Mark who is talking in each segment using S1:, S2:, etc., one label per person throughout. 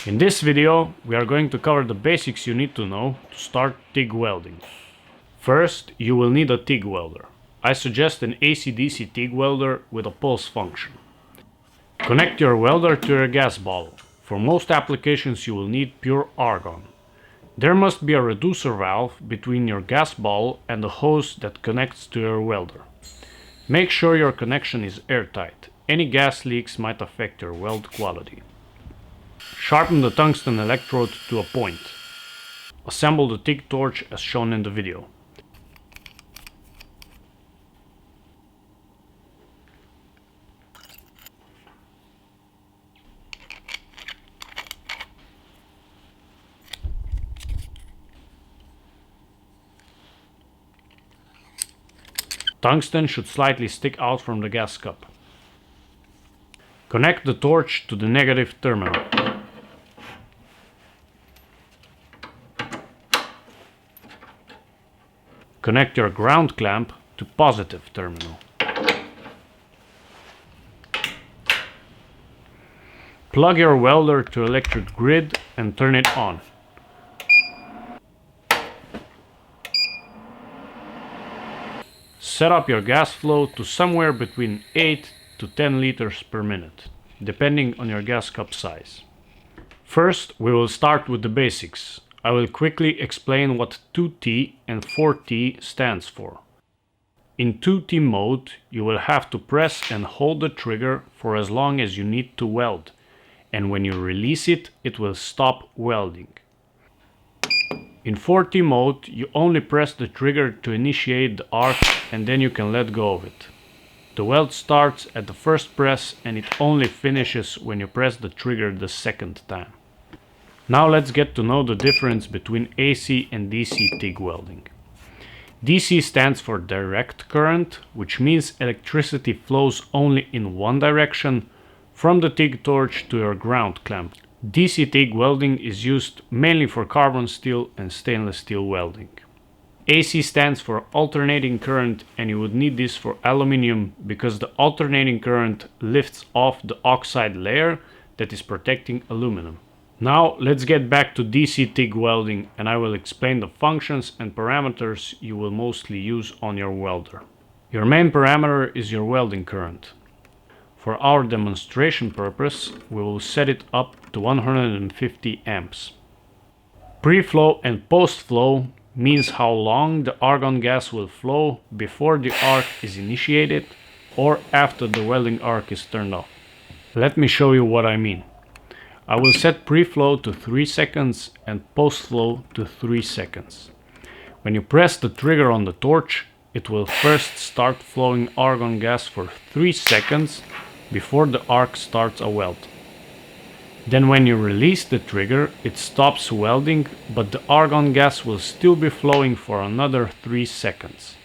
S1: In this video, we are going to cover the basics you need to know to start TIG welding. First, you will need a TIG welder. I suggest an AC/DC TIG welder with a pulse function. Connect your welder to your gas bottle. For most applications you will need pure argon. There must be a reducer valve between your gas bottle and the hose that connects to your welder. Make sure your connection is airtight. Any gas leaks might affect your weld quality. Sharpen the tungsten electrode to a point. Assemble the TIG torch as shown in the video. Tungsten should slightly stick out from the gas cup. Connect the torch to the negative terminal. Connect your ground clamp to positive terminal. Plug your welder to electric grid and turn it on. Set up your gas flow to somewhere between 8 to 10 liters per minute, depending on your gas cup size. First, we will start with the basics. I will quickly explain what 2T and 4T stands for. In 2T mode, you will have to press and hold the trigger for as long as you need to weld, and when you release it, it will stop welding. In 4T mode, you only press the trigger to initiate the arc and then you can let go of it. The weld starts at the first press and it only finishes when you press the trigger the second time. Now let's get to know the difference between AC and DC TIG welding. DC stands for direct current, which means electricity flows only in one direction from the TIG torch to your ground clamp. DC TIG welding is used mainly for carbon steel and stainless steel welding. AC stands for alternating current, and you would need this for aluminium because the alternating current lifts off the oxide layer that is protecting aluminum. Now let's get back to DC TIG welding and I will explain the functions and parameters you will mostly use on your welder. Your main parameter is your welding current. For our demonstration purpose, we will set it up to 150 amps. Pre-flow and post-flow means how long the argon gas will flow before the arc is initiated or after the welding arc is turned off. Let me show you what I mean. I will set pre-flow to 3 seconds and post-flow to 3 seconds. When you press the trigger on the torch, it will first start flowing argon gas for 3 seconds before the arc starts a weld. Then when you release the trigger, it stops welding, but the argon gas will still be flowing for another 3 seconds.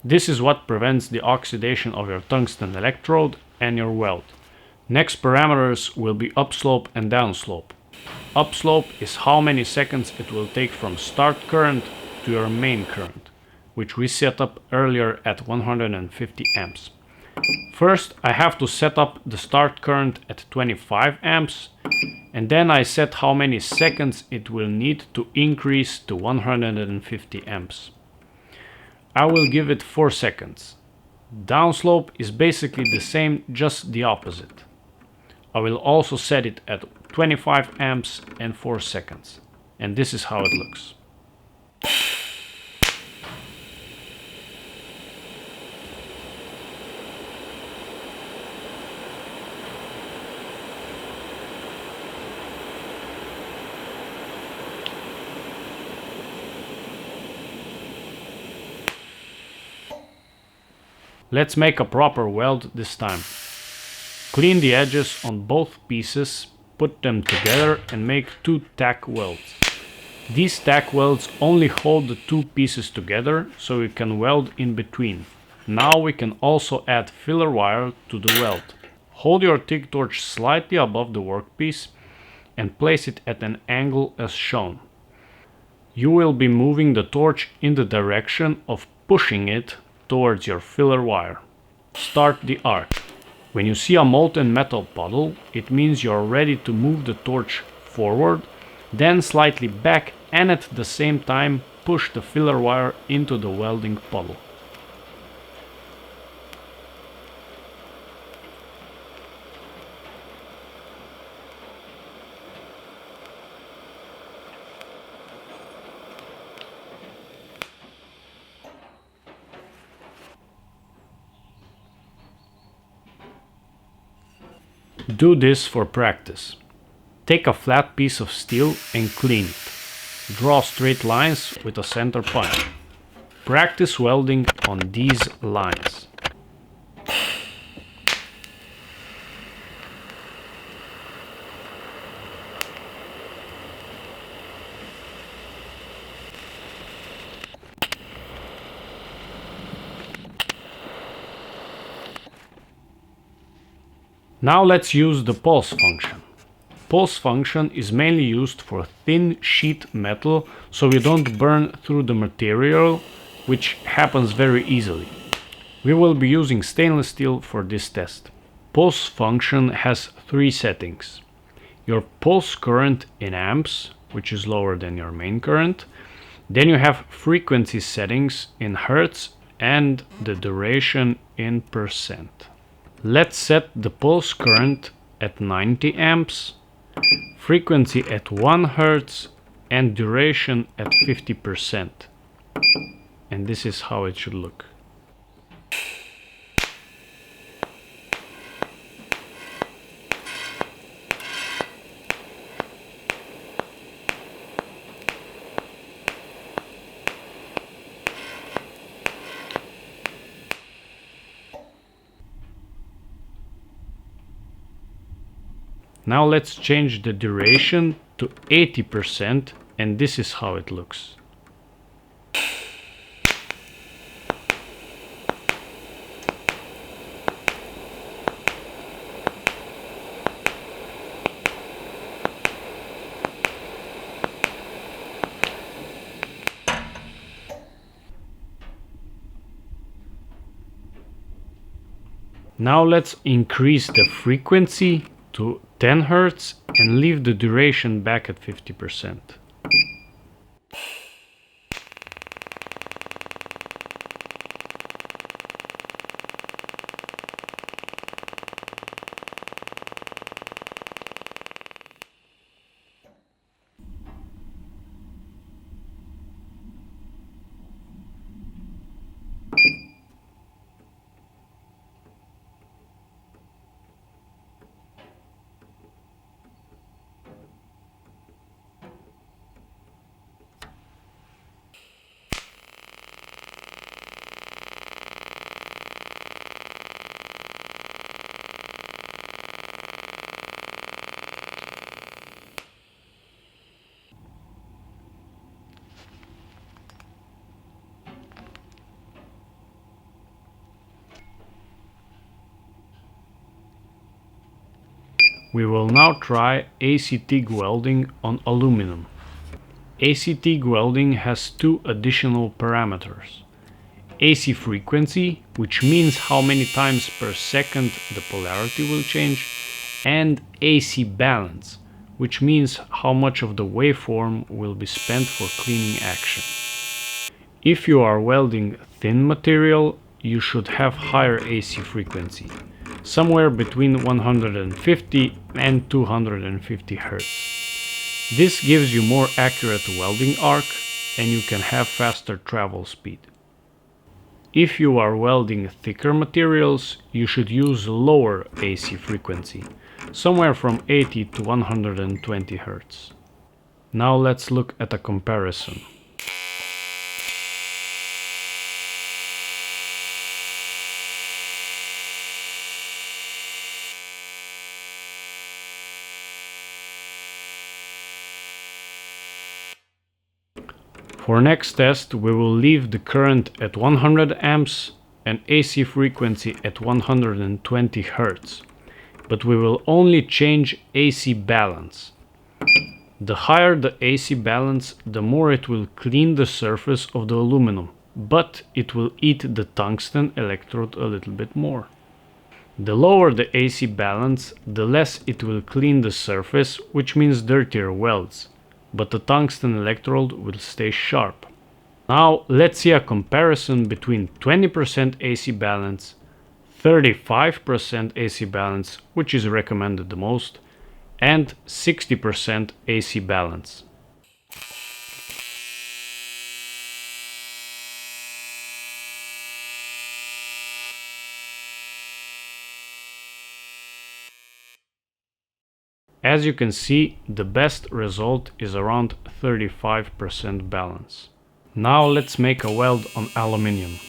S1: This is what prevents the oxidation of your tungsten electrode and your weld. Next parameters will be upslope and downslope. Upslope is how many seconds it will take from start current to your main current, which we set up earlier at 150 amps. First, I have to set up the start current at 25 amps and then I set how many seconds it will need to increase to 150 amps. I will give it 4 seconds. Downslope is basically the same, just the opposite. I will also set it at 25 amps and 4 seconds. And this is how it looks. Let's make a proper weld this time. Clean the edges on both pieces, put them together and make 2 tack welds. These tack welds only hold the 2 pieces together so you can weld in between. Now we can also add filler wire to the weld. Hold your TIG torch slightly above the workpiece and place it at an angle as shown. You will be moving the torch in the direction of pushing it towards your filler wire. Start the arc. When you see a molten metal puddle, it means you're ready to move the torch forward, then slightly back, and at the same time push the filler wire into the welding puddle. Do this for practice. Take a flat piece of steel and clean it. Draw straight lines with a center punch. Practice welding on these lines. Now let's use the pulse function. Pulse function is mainly used for thin sheet metal, so you don't burn through the material, which happens very easily. We will be using stainless steel for this test. Pulse function has three settings. Your pulse current in amps, which is lower than your main current. Then you have frequency settings in hertz and the duration in percent. Let's set the pulse current at 90 amps, frequency at 1 Hz and duration at 50%. And this is how it should look. Now let's change the duration to 80% and this is how it looks. Now let's increase the frequency to 10 Hz and leave the duration back at 50%. We will now try AC TIG welding on aluminum. AC TIG welding has two additional parameters. AC frequency, which means how many times per second the polarity will change, and AC balance, which means how much of the waveform will be spent for cleaning action. If you are welding thin material, you should have higher AC frequency, somewhere between 150 and 250 Hz. This gives you more accurate welding arc and you can have faster travel speed. If you are welding thicker materials, you should use lower AC frequency, somewhere from 80 to 120 Hz. Now let's look at a comparison. For next test, we will leave the current at 100 amps and AC frequency at 120 Hz, but we will only change AC balance. The higher the AC balance, the more it will clean the surface of the aluminum, but it will eat the tungsten electrode a little bit more. The lower the AC balance, the less it will clean the surface, which means dirtier welds, but the tungsten electrode will stay sharp. Now let's see a comparison between 20% AC balance, 35% AC balance, which is recommended the most, and 60% AC balance. As you can see, the best result is around 35% balance. Now let's make a weld on aluminium.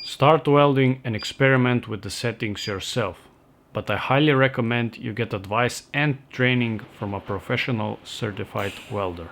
S1: Start welding and experiment with the settings yourself, but I highly recommend you get advice and training from a professional certified welder.